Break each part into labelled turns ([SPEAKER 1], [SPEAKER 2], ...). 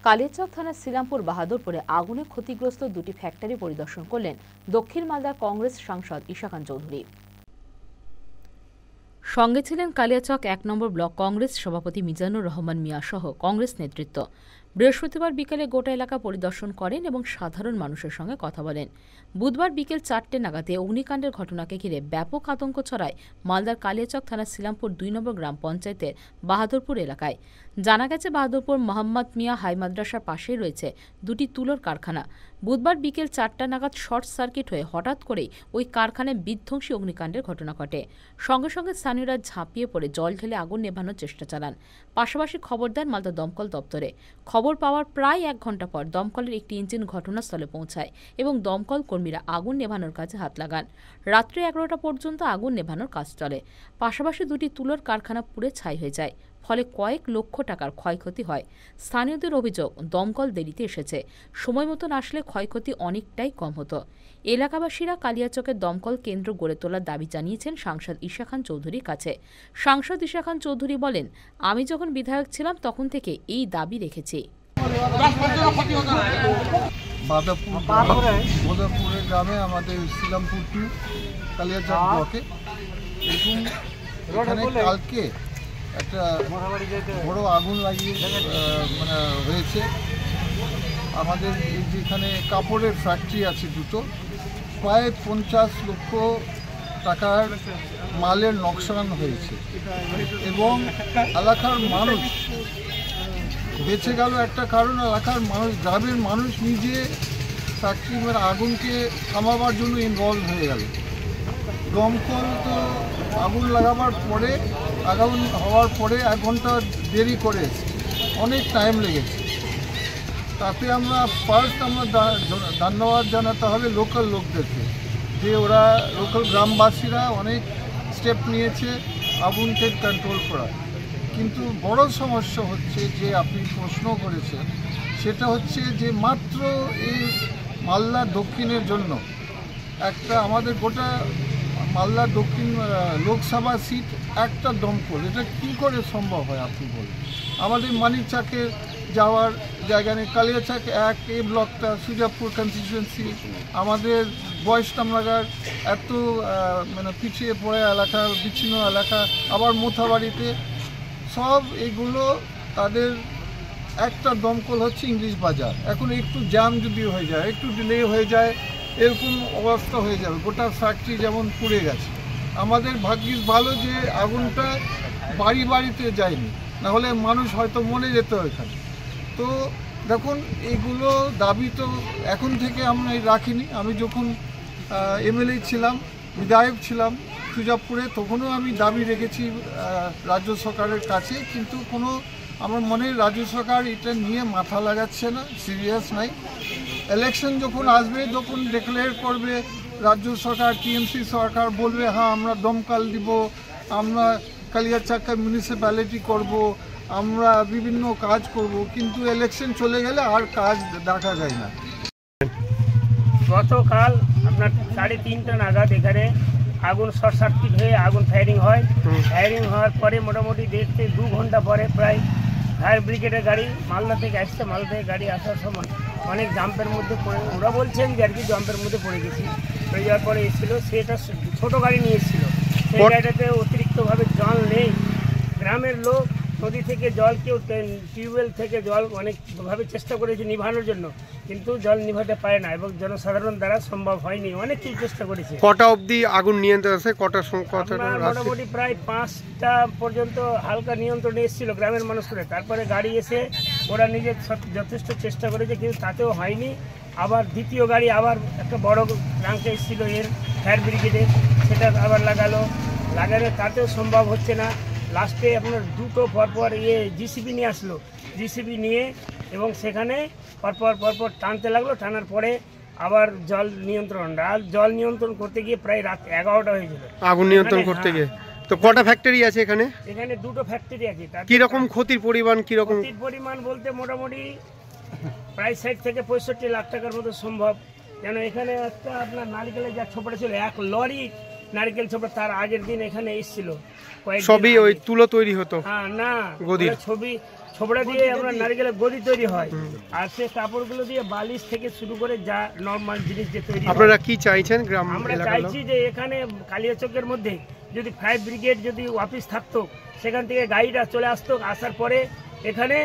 [SPEAKER 1] কালিয়াচক থানার শ্রীরামপুর বাহাদুরপুরে আগুনে ক্ষতিগ্রস্ত দুটি ফ্যাক্টরি পরিদর্শন করলেন দক্ষিণ মালদার কংগ্রেস সাংসদ ঈশা খান চৌধুরী। সঙ্গে ছিলেন কালিয়াচক ১ নম্বর ব্লক কংগ্রেস সভাপতি মিজানুর রহমান মিয়া সহ কংগ্রেস নেতৃত্ব। বৃহস্পতিবার বিকেলে গোটা এলাকা পরিদর্শন করেন এবং সাধারণ মানুষের সঙ্গে কথা বলেন। বুধবার বিকেল ৪টে নাগাদে অগ্নিকাণ্ডের ঘটনাকে ঘিরে ব্যাপক আতঙ্ক ছড়ায় মালদার কালিয়াচক থানার শ্রীরামপুর ২ নম্বর গ্রাম পঞ্চায়েতের বাহাদুরপুর এলাকায়। জানা গেছে, বাহাদুরপুর মোহাম্মদ মিয়া হাই মাদ্রাসার পাশেই রয়েছে দুটি তুলোর কারখানা। বুধবার বিকেল ৪টা নাগাদ শর্ট সার্কিট হয়ে হঠাৎ করেই ওই কারখানায় বিধ্বংসী অগ্নিকাণ্ডের ঘটনা ঘটে। সঙ্গে সঙ্গে স্থানীয়রা ঝাঁপিয়ে পড়ে জল ঢেলে আগুন নেভানোর চেষ্টা চালান। পাশাপাশি খবর দেন মালদা দমকল দপ্তরে। খবর পাওয়ার প্রায় ১ ঘণ্টা পর দমকলের একটি ইঞ্জিন ঘটনাস্থলে পৌঁছায় এবং দমকল কর্মীরা আগুন নেভানোর কাজে হাত লাগান। রাত্রি ১১টা পর্যন্ত আগুন নেভানোর কাজ চলে। পাশাপাশি দুটি তুলোর কারখানা পুড়ে ছাই হয়ে যায়, ফলে কয়েক লক্ষ টাকার ক্ষয়ক্ষতি হয়। স্থানীয়দের অভিযোগ, দমকল দেরিতে এসেছে, সময় মতন আসলে ক্ষয়ক্ষতি অনেকটাই কম হতো। এলাকাবাসীরা কালিয়াচকের দমকল কেন্দ্র গড়ে তোলার দাবি জানিয়েছেন সাংসদ ঈশা খান চৌধুরীর কাছে। সাংসদ ঈশা খান চৌধুরী বলেন, আমি যখন বিধায়ক ছিলাম তখন থেকে এই দাবি রেখেছি।
[SPEAKER 2] বাহাদুরপুরের গ্রামে আমাদের শ্রীরামপুর টু কালিয়াচক ব্লকে এখানে কালকে একটা বড় আগুন লাগিয়ে হয়েছে। আমাদের যেখানে কাপড়ের ফ্যাক্টরি আছে দুটো, প্রায় ৫০ লক্ষ টাকার মালের নোকসান হয়েছে এবং এলাকার মানুষ বেঁচে গেল। একটা কারণ, এলাকার মানুষ, গ্রামের মানুষ নিজে ফ্যাক্টরি আগুনকে থামাবার জন্য ইনভলভ হয়ে গেল। দমকল তো আগুন লাগাবার পরে, আগুন হওয়ার পরে ১ ঘন্টা দেরি করে এসেছে, অনেক টাইম লেগেছে। তাতে আমরা ধন্যবাদ জানাতে হবে লোকাল লোকদেরকে, যে ওরা লোকাল গ্রামবাসীরা অনেক স্টেপ নিয়েছে আগুনকে কন্ট্রোল করার। কিন্তু বড় সমস্যা হচ্ছে, যে আপনি প্রশ্ন করেছেন, সেটা হচ্ছে যে মাত্র এই মালদা দক্ষিণের জন্য একটা, আমাদের গোটা মালদা দক্ষিণ লোকসভা সিট একটা দমকল, এটা কী করে সম্ভব হয় আপনি বলুন? আমাদের মানিকচাকে যাওয়ার জায়গা নেই। কালিয়াচক ১ এই ব্লকটা, সুজাপুর কনস্টিটিউয়েন্সি, আমাদের বয়সটামনাগার, এত পিছিয়ে পড়ে এলাকা, বিচ্ছিন্ন এলাকা, আবার মোথাবাড়িতে, সব এগুলো তাদের একটা দমকল হচ্ছে ইংলিশ বাজার। এখন একটু জ্যাম যদি হয়ে যায়, একটু ডিলে হয়ে যায়, এরকম অবস্থা হয়ে যাবে। গোটা ফ্যাক্টরি যেমন পুড়ে গেছে। আমাদের ভাগ্যিস ভালো যে আগুনটা বাড়ি বাড়িতে যায়নি, নাহলে মানুষ হয়তো মরে যেত ওইখানে। তো দেখুন, এইগুলো দাবি তো এখন থেকে আমরা রাখিনি। আমি যখন এমএলএ ছিলাম, বিধায়ক ছিলাম সুজাপুরে, তখনও আমি দাবি রেখেছি রাজ্য সরকারের কাছে, কিন্তু আমার মনে হয় রাজ্য সরকার এটা নিয়ে মাথা লাগাচ্ছে না, সিরিয়াস নাই। ইলেকশন যখন আসবে, যখন ডিক্লেয়ার করবে রাজ্য সরকার, টিএমসি সরকার, বলবে হ্যাঁ আমরা দমকল দিব, আমরা কালিয়াচক মিউনিসিপ্যালিটি করব, আমরা বিভিন্ন কাজ করব, কিন্তু ইলেকশন চলে গেলে আর কাজ দেখা যায় না।
[SPEAKER 3] গতকাল আপনার 3:30টা নাগাদ এখানে আগুন শর্ট সার্কিট হয়ে আগুন ফায়ারিং হয়। ফায়ারিং হওয়ার পরে মোটামুটি 1.5 থেকে 2 ঘন্টা পরে প্রায় ফায়ার ব্রিগেডের গাড়ি মালদা থেকে আসছে। মালদা থেকে গাড়ি আসার সময় অনেক জাম্পের মধ্যে পড়ে, ওরা বলছেন যে আর কি জাম্পের মধ্যে পড়ে গেছি। পড়ে যাওয়ার পরে এসেছিলো, সেটা ছোটো গাড়ি নিয়ে এসেছিলো। সেই গাড়িটাতে অতিরিক্তভাবে জল নেই। গ্রামের লোক নদী থেকে জল, কেউ টিউবওয়েল থেকে জল অনেকভাবে চেষ্টা করেছে নিভানোর জন্য, কিন্তু জল নিভাতে পারে না এবং জনসাধারণ দ্বারা সম্ভব হয়নি। অনেক কিছু চেষ্টা করেছে।
[SPEAKER 4] কটা অবধি আগুন নিয়ন্ত্রণ আছে?
[SPEAKER 3] মোটামুটি প্রায় 5টা পর্যন্ত হালকা নিয়ন্ত্রণে এসেছিল গ্রামের মানুষরা। তারপরে গাড়ি এসে ওরা নিজের যথেষ্ট চেষ্টা করেছে, কিন্তু তাতেও হয়নি। আবার দ্বিতীয় গাড়ি আবার একটা বড় ট্রাঙ্কে এসেছিল এর ফায়ার ব্রিগেডের, সেটা আবার লাগালো, তাতেও সম্ভব হচ্ছে না। লাস্টে আপনার দুটো পরপর জিসিবি নিয়ে আসলো, জিসিবি নিয়ে এবং সেখানে পরপর টানতে লাগলো। টানার পরে আবার জল নিয়ন্ত্রণ করতে গিয়ে প্রায় রাত 11টা হয়ে গেল
[SPEAKER 4] আগুন নিয়ন্ত্রণ করতে গিয়ে। তো কটা ফ্যাক্টরি আছে এখানে?
[SPEAKER 3] এখানে দুটো ফ্যাক্টরি আছে।
[SPEAKER 4] কি রকম ক্ষতির পরিমাণ? কি রকম
[SPEAKER 3] ক্ষতির পরিমাণ বলতে মোটামুটি প্রায় 60 থেকে 65 লাখ টাকার মতো সম্ভব। কেন এখানে একটা আপনার নারকেলের যা ছোপড়া ছিল, 1 লরি নারকেল ছোপড়া তার আগের দিন এখানে এসেছিল।
[SPEAKER 4] সবই ওই তুলো তৈরি হতো?
[SPEAKER 3] হ্যাঁ, না, ছোবড়া দিয়ে আমরা নারকেলের গদি তৈরি হয়, আর সে কাপড়গুলো দিয়ে বালিশ থেকে শুরু করে যা নর্মাল জিনিস যে তৈরি হয়।
[SPEAKER 4] আপনারা কি চাইছেন গ্রাম
[SPEAKER 3] আমরা
[SPEAKER 4] এলাকার লোক?
[SPEAKER 3] চাইছি যে এখানে কালিয়াচকের মধ্যে যদি ফায়ার ব্রিগেড যদি অফিস থাকতো, সেখান থেকে গাড়িটা চলে আসতো, আসার পরে এখানে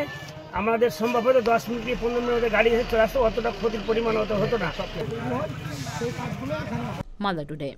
[SPEAKER 3] আমাদের সম্ভবত 10 মিনিট কি 15 মিনিটের গাড়ি এসে চলে আসতো, অতটা ক্ষতির পরিমাণ অত হতো না।
[SPEAKER 1] মালদা টুডে।